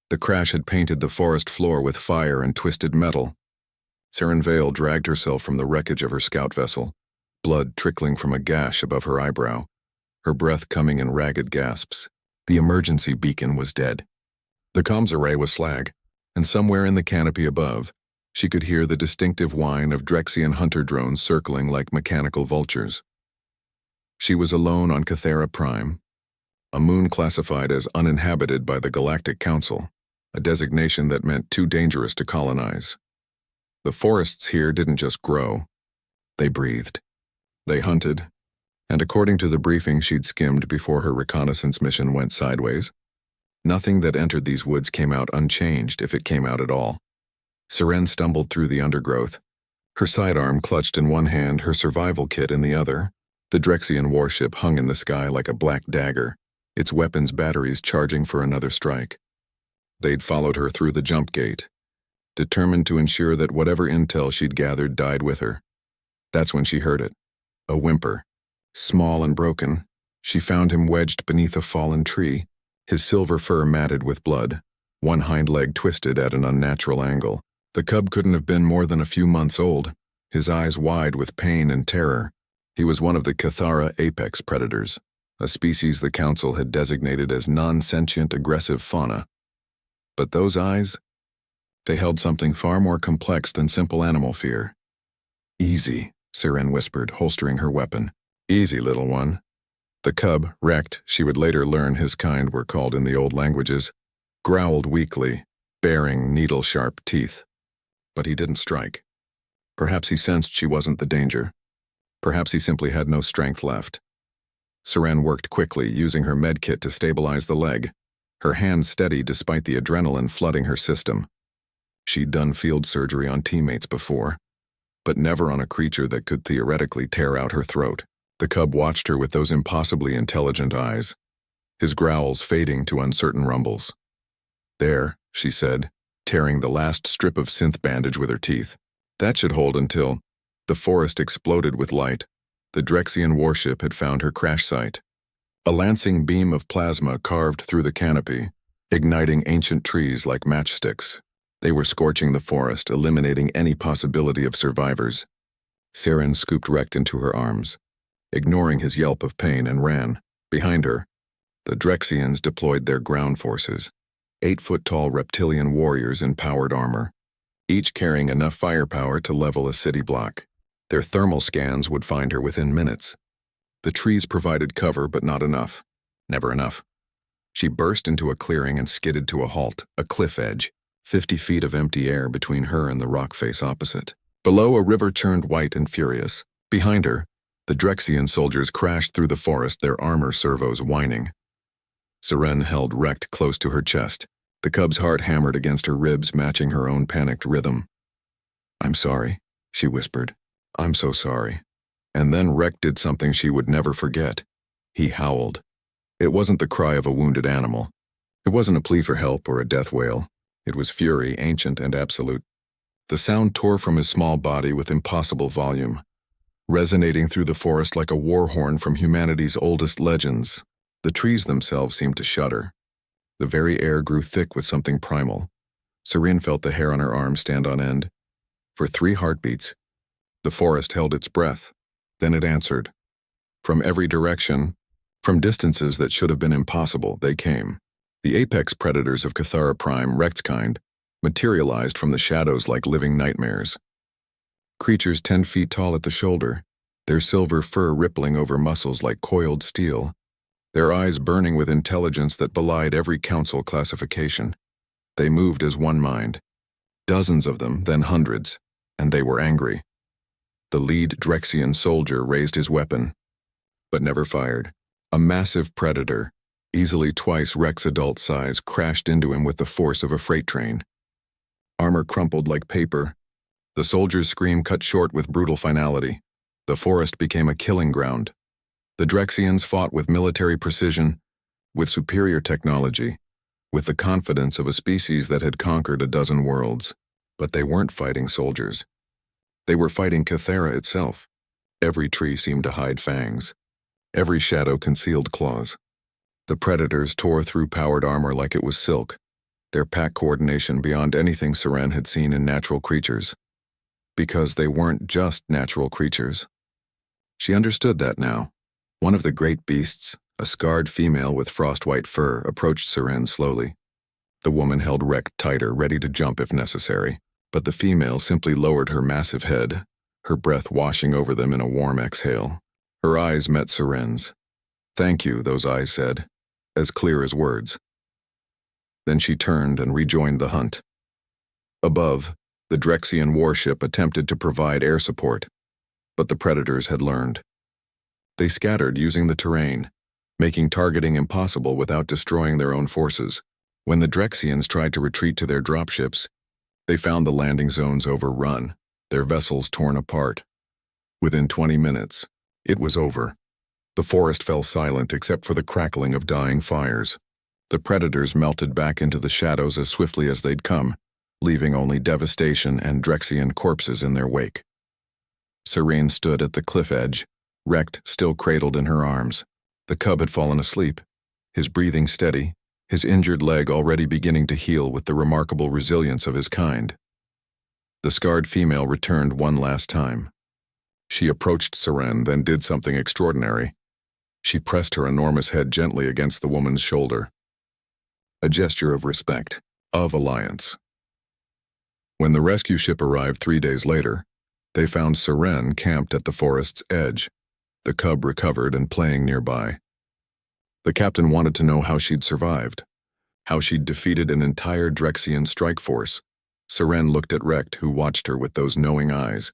The crash had painted the forest floor with fire and twisted metal. Saren Vale dragged herself from the wreckage of her scout vessel, blood trickling from a gash above her eyebrow, her breath coming in ragged gasps. The emergency beacon was dead. The comms array was slag, and somewhere in the canopy above, she could hear the distinctive whine of Drexian hunter drones circling like mechanical vultures. She was alone on Cathara Prime, a moon classified as uninhabited by the Galactic Council, a designation that meant too dangerous to colonize. The forests here didn't just grow, they breathed. They hunted, and according to the briefing she'd skimmed before her reconnaissance mission went sideways, nothing that entered these woods came out unchanged if it came out at all. Saren stumbled through the undergrowth, her sidearm clutched in one hand, her survival kit in the other. The Drexian warship hung in the sky like a black dagger, its weapons batteries charging for another strike. They'd followed her through the jump gate, determined to ensure that whatever intel she'd gathered died with her. That's when she heard it. A whimper. Small and broken, she found him wedged beneath a fallen tree, his silver fur matted with blood, one hind leg twisted at an unnatural angle. The cub couldn't have been more than a few months old, his eyes wide with pain and terror. He was one of the Cathara apex predators, a species the Council had designated as non-sentient aggressive fauna. But those eyes, they held something far more complex than simple animal fear. "Easy," Saren whispered, holstering her weapon. "Easy, little one." The cub, wrecked, she would later learn his kind were called in the old languages, growled weakly, baring needle-sharp teeth. But he didn't strike. Perhaps he sensed she wasn't the danger. Perhaps he simply had no strength left. Saren worked quickly, using her medkit to stabilize the leg, her hands steady despite the adrenaline flooding her system. She'd done field surgery on teammates before, but never on a creature that could theoretically tear out her throat. The cub watched her with those impossibly intelligent eyes, his growls fading to uncertain rumbles. "There," she said, tearing the last strip of synth bandage with her teeth. "That should hold until..." The forest exploded with light. The Drexian warship had found her crash site. A lancing beam of plasma carved through the canopy, igniting ancient trees like matchsticks. They were scorching the forest, eliminating any possibility of survivors. Saren scooped Rekt into her arms, ignoring his yelp of pain, and ran. Behind her, the Drexians deployed their ground forces, 8-foot-tall reptilian warriors in powered armor, each carrying enough firepower to level a city block. Their thermal scans would find her within minutes. The trees provided cover, but not enough. Never enough. She burst into a clearing and skidded to a halt, a cliff edge, 50 feet of empty air between her and the rock face opposite. Below, a river churned white and furious. Behind her, the Drexian soldiers crashed through the forest, their armor servos whining. Saren held Rekt close to her chest. The cub's heart hammered against her ribs, matching her own panicked rhythm. "I'm sorry," she whispered. "I'm so sorry." And then Rekt did something she would never forget. He howled. It wasn't the cry of a wounded animal. It wasn't a plea for help or a death wail. It was fury, ancient and absolute. The sound tore from his small body with impossible volume, resonating through the forest like a war horn from humanity's oldest legends. The trees themselves seemed to shudder. The very air grew thick with something primal. Saren felt the hair on her arm stand on end. For 3 heartbeats, the forest held its breath. Then it answered. From every direction, from distances that should have been impossible, they came. The apex predators of Cathara Prime, Rekt's kind, materialized from the shadows like living nightmares. Creatures 10 feet tall at the shoulder, their silver fur rippling over muscles like coiled steel, their eyes burning with intelligence that belied every council classification. They moved as one mind. Dozens of them, then hundreds, and they were angry. The lead Drexian soldier raised his weapon, but never fired. A massive predator, easily twice Rekt's adult size, crashed into him with the force of a freight train. Armor crumpled like paper. The soldier's scream cut short with brutal finality. The forest became a killing ground. The Drexians fought with military precision, with superior technology, with the confidence of a species that had conquered a dozen worlds. But they weren't fighting soldiers. They were fighting Cathara itself. Every tree seemed to hide fangs. Every shadow concealed claws. The predators tore through powered armor like it was silk, their pack coordination beyond anything Seren had seen in natural creatures. Because they weren't just natural creatures. She understood that now. One of the great beasts, a scarred female with frost-white fur, approached Seren slowly. The woman held Rekt tighter, ready to jump if necessary, but the female simply lowered her massive head, her breath washing over them in a warm exhale. Her eyes met Seren's. "Thank you," those eyes said, as clear as words. Then she turned and rejoined the hunt. Above, the Drexian warship attempted to provide air support, but the predators had learned. They scattered using the terrain, making targeting impossible without destroying their own forces. When the Drexians tried to retreat to their dropships, they found the landing zones overrun, their vessels torn apart. Within 20 minutes, it was over. The forest fell silent except for the crackling of dying fires. The predators melted back into the shadows as swiftly as they'd come, leaving only devastation and Drexian corpses in their wake. Serene stood at the cliff edge, Rekt still cradled in her arms. The cub had fallen asleep, his breathing steady, his injured leg already beginning to heal with the remarkable resilience of his kind. The scarred female returned one last time. She approached Seren, then did something extraordinary. She pressed her enormous head gently against the woman's shoulder. A gesture of respect, of alliance. When the rescue ship arrived 3 days later, they found Seren camped at the forest's edge, the cub recovered and playing nearby. The captain wanted to know how she'd survived, how she'd defeated an entire Drexian strike force. Seren looked at Rekt, who watched her with those knowing eyes.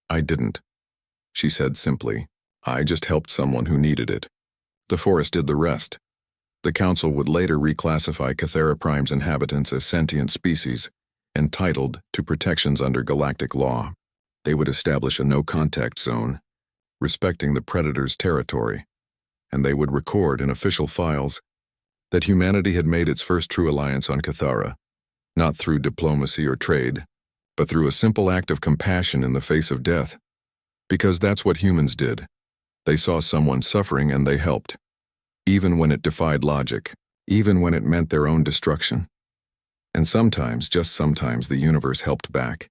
"I didn't," she said simply. "I just helped someone who needed it. The forest did the rest." The council would later reclassify Cathera Prime's inhabitants as sentient species, entitled to protections under galactic law. They would establish a no-contact zone, respecting the predator's territory, and they would record in official files that humanity had made its first true alliance on Cathara, not through diplomacy or trade, but through a simple act of compassion in the face of death. Because that's what humans did. They saw someone suffering and they helped, even when it defied logic, even when it meant their own destruction. And sometimes, just sometimes, the universe helped back.